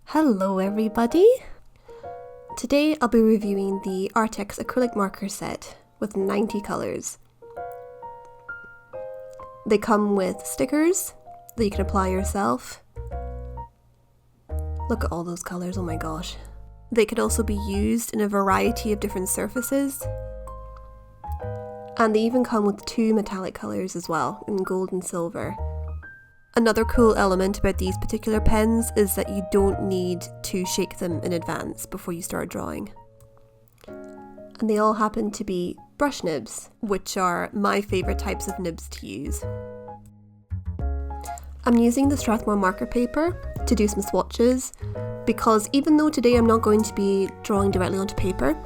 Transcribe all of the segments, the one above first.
Hello everybody! Today I'll be reviewing the ARRTX acrylic marker set with 90 colours. They come with stickers that you can apply yourself. Look at all those colours, oh my gosh. They can also be used in a variety of different surfaces. And they even come with two metallic colours as well, in gold and silver. Another cool element about these particular pens is that you don't need to shake them in advance before you start drawing. And they all happen to be brush nibs, which are my favourite types of nibs to use. I'm using the Strathmore marker paper to do some swatches, because even though today I'm not going to be drawing directly onto paper,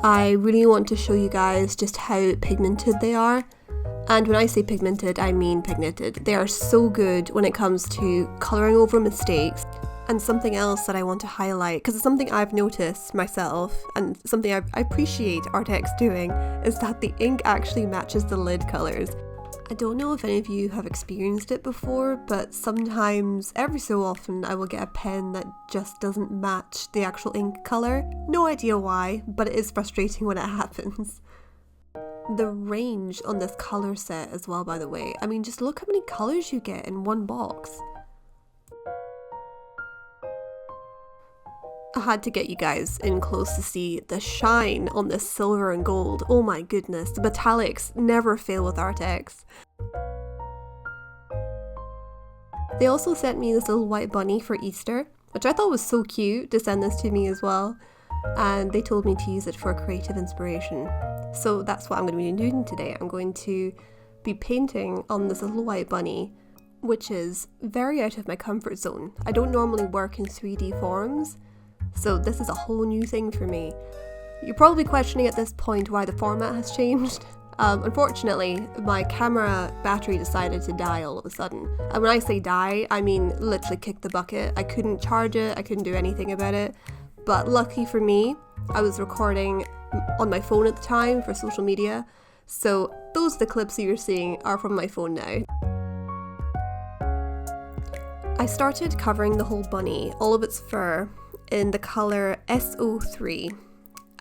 I really want to show you guys just how pigmented they are. And when I say pigmented, I mean pigmented. They are so good when it comes to colouring over mistakes. And something else that I want to highlight, because it's something I've noticed myself and something I appreciate ARRTX doing, is that the ink actually matches the lid colours. I don't know if any of you have experienced it before, but sometimes, every so often, I will get a pen that just doesn't match the actual ink colour. No idea why, but it is frustrating when it happens. The range on this colour set as well, by the way. I mean, just look how many colours you get in one box. I had to get you guys in close to see the shine on this silver and gold. Oh my goodness, the metallics never fail with ARRTX. They also sent me this little white bunny for Easter, which I thought was so cute to send this to me as well. And they told me to use it for creative inspiration. So that's what I'm going to be doing today. I'm going to be painting on this little white bunny, which is very out of my comfort zone. I don't normally work in 3D forms, so this is a whole new thing for me. You're probably questioning at this point why the format has changed. Unfortunately, my camera battery decided to die all of a sudden. And when I say die, I mean literally kick the bucket. I couldn't charge it, I couldn't do anything about it. But lucky for me, I was recording on my phone at the time for social media, so those are the clips that you're seeing are from my phone now. I started covering the whole bunny, all of its fur, in the colour SO3,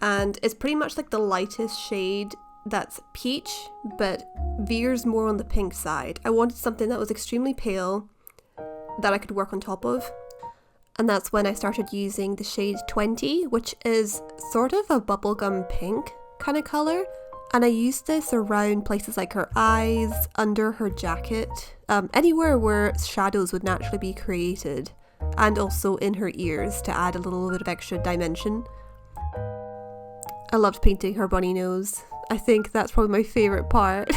and it's pretty much like the lightest shade that's peach, but veers more on the pink side. I wanted something that was extremely pale that I could work on top of. And that's when I started using the shade 20, which is sort of a bubblegum pink kind of colour. And I used this around places like her eyes, under her jacket, anywhere where shadows would naturally be created. And also in her ears to add a little bit of extra dimension. I loved painting her bunny nose. I think that's probably my favourite part.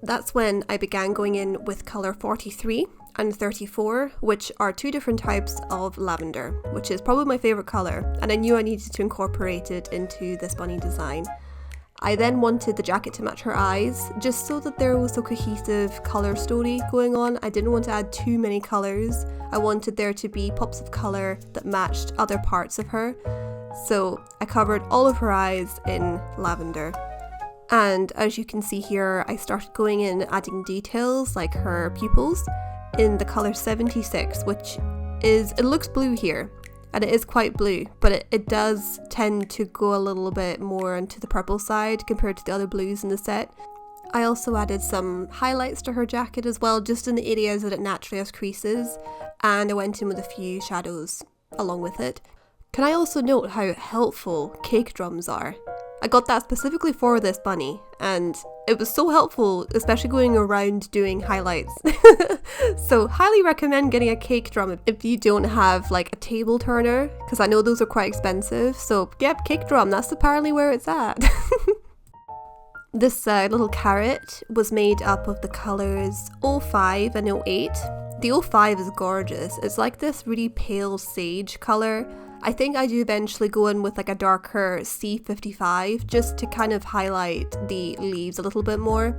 That's when I began going in with colour 43 and 34, which are two different types of lavender, which is probably my favourite colour, and I knew I needed to incorporate it into this bunny design. I then wanted the jacket to match her eyes, just so that there was a cohesive colour story going on. I didn't want to add too many colours. I wanted there to be pops of colour that matched other parts of her. So I covered all of her eyes in lavender. And as you can see here, I started going in adding details like her pupils in the colour 76, which is, it looks blue here, and it is quite blue, but it does tend to go a little bit more into the purple side compared to the other blues in the set. I also added some highlights to her jacket as well, just in the areas that it naturally has creases, and I went in with a few shadows along with it. Can I also note how helpful cake drums are? I got that specifically for this bunny, and it was so helpful, especially going around doing highlights. So highly recommend getting a cake drum if you don't have like a table turner, because I know those are quite expensive. So yep, cake drum, that's apparently where it's at. This little carrot was made up of the colours 05 and 08. The 05 is gorgeous. It's like this really pale sage colour. I think I do eventually go in with like a darker C55 just to kind of highlight the leaves a little bit more.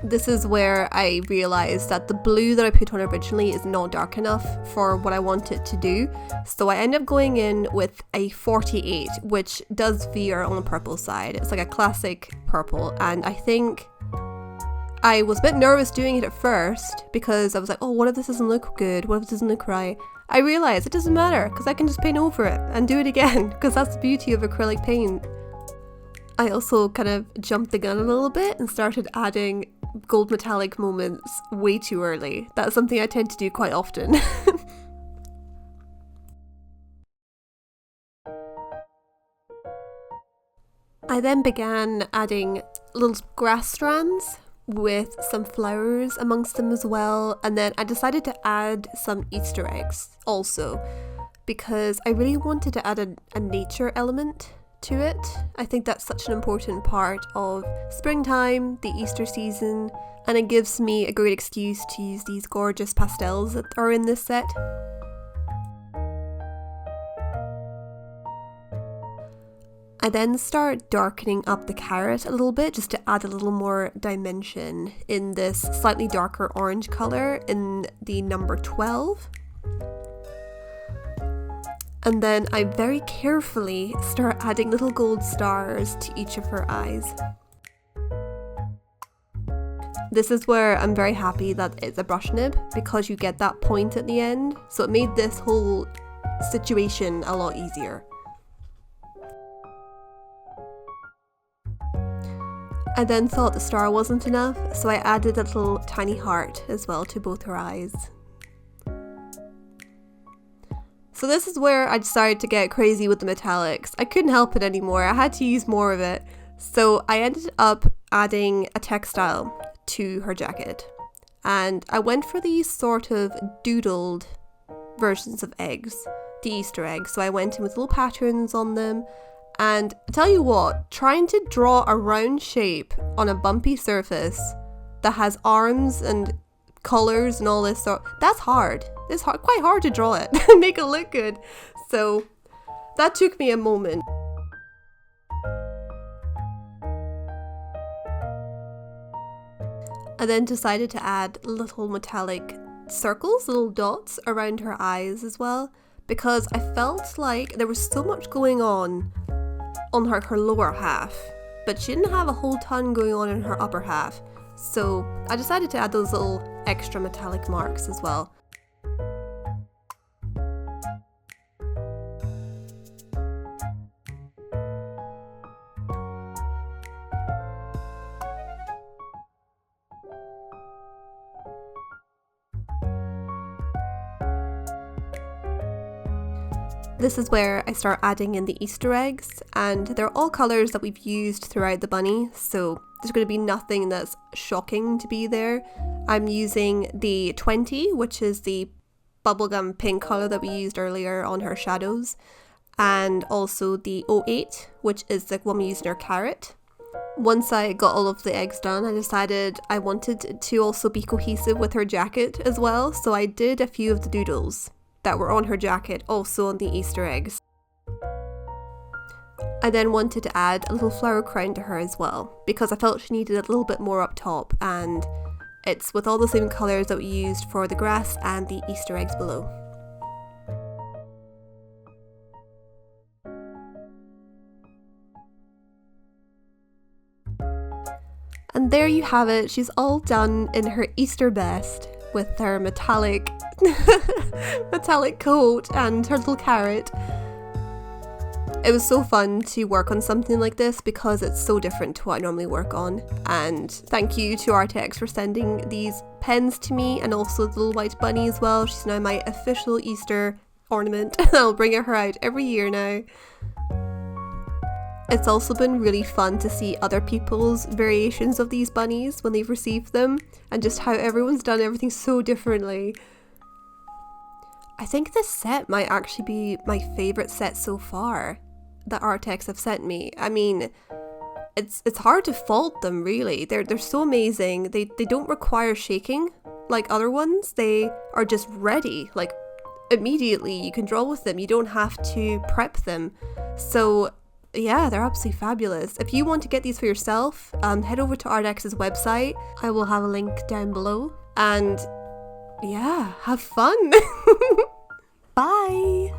This is where I realised that the blue that I put on originally is not dark enough for what I want it to do. So I end up going in with a 48, which does veer on the purple side. It's like a classic purple, and I think I was a bit nervous doing it at first because I was like, oh, what if this doesn't look good? What if it doesn't look right? I realised it doesn't matter because I can just paint over it and do it again, because that's the beauty of acrylic paint. I also kind of jumped the gun a little bit and started adding gold metallic moments way too early. That's something I tend to do quite often. I then began adding little grass strands with some flowers amongst them as well, and then I decided to add some Easter eggs also because I really wanted to add a nature element to it. I think that's such an important part of springtime, the Easter season, and it gives me a great excuse to use these gorgeous pastels that are in this set. I then start darkening up the carrot a little bit just to add a little more dimension in this slightly darker orange colour in the number 12. And then I very carefully start adding little gold stars to each of her eyes. This is where I'm very happy that it's a brush nib because you get that point at the end, so it made this whole situation a lot easier. I then thought the star wasn't enough, so I added a little tiny heart as well to both her eyes. So this is where I decided to get crazy with the metallics. I couldn't help it anymore, I had to use more of it. So I ended up adding a textile to her jacket. And I went for these sort of doodled versions of eggs, the Easter eggs. So I went in with little patterns on them. And I tell you what, trying to draw a round shape on a bumpy surface that has arms and colours and all this sort, that's hard. It's quite hard to draw it and make it look good. So that took me a moment. I then decided to add little metallic circles, little dots around her eyes as well, because I felt like there was so much going on her lower half, but she didn't have a whole ton going on in her upper half. So I decided to add those little extra metallic marks as well. This is where I start adding in the Easter eggs, and they're all colours that we've used throughout the bunny, so there's going to be nothing that's shocking to be there. I'm using the 20, which is the bubblegum pink colour that we used earlier on her shadows, and also the 08, which is the one we used in her carrot. Once I got all of the eggs done, I decided I wanted to also be cohesive with her jacket as well, so I did a few of the doodles that were on her jacket also on the Easter eggs. I then wanted to add a little flower crown to her as well, because I felt she needed a little bit more up top, and it's with all the same colours that we used for the grass and the Easter eggs below. And there you have it, she's all done in her Easter best with her metallic coat and her little carrot. It was so fun to work on something like this because it's so different to what I normally work on, and thank you to ARRTX for sending these pens to me, and also the little white bunny as well. She's now my official Easter ornament. I'll bring her out every year now. It's also been really fun to see other people's variations of these bunnies when they've received them, and just how everyone's done everything so differently. I think this set might actually be my favourite set so far that ARRTX have sent me. I mean, it's hard to fault them really. They're so amazing. They don't require shaking like other ones. They are just ready, like immediately you can draw with them. You don't have to prep them. So yeah, they're absolutely fabulous. If you want to get these for yourself, head over to ARRTX's website. I will have a link down below. And yeah, have fun. Bye.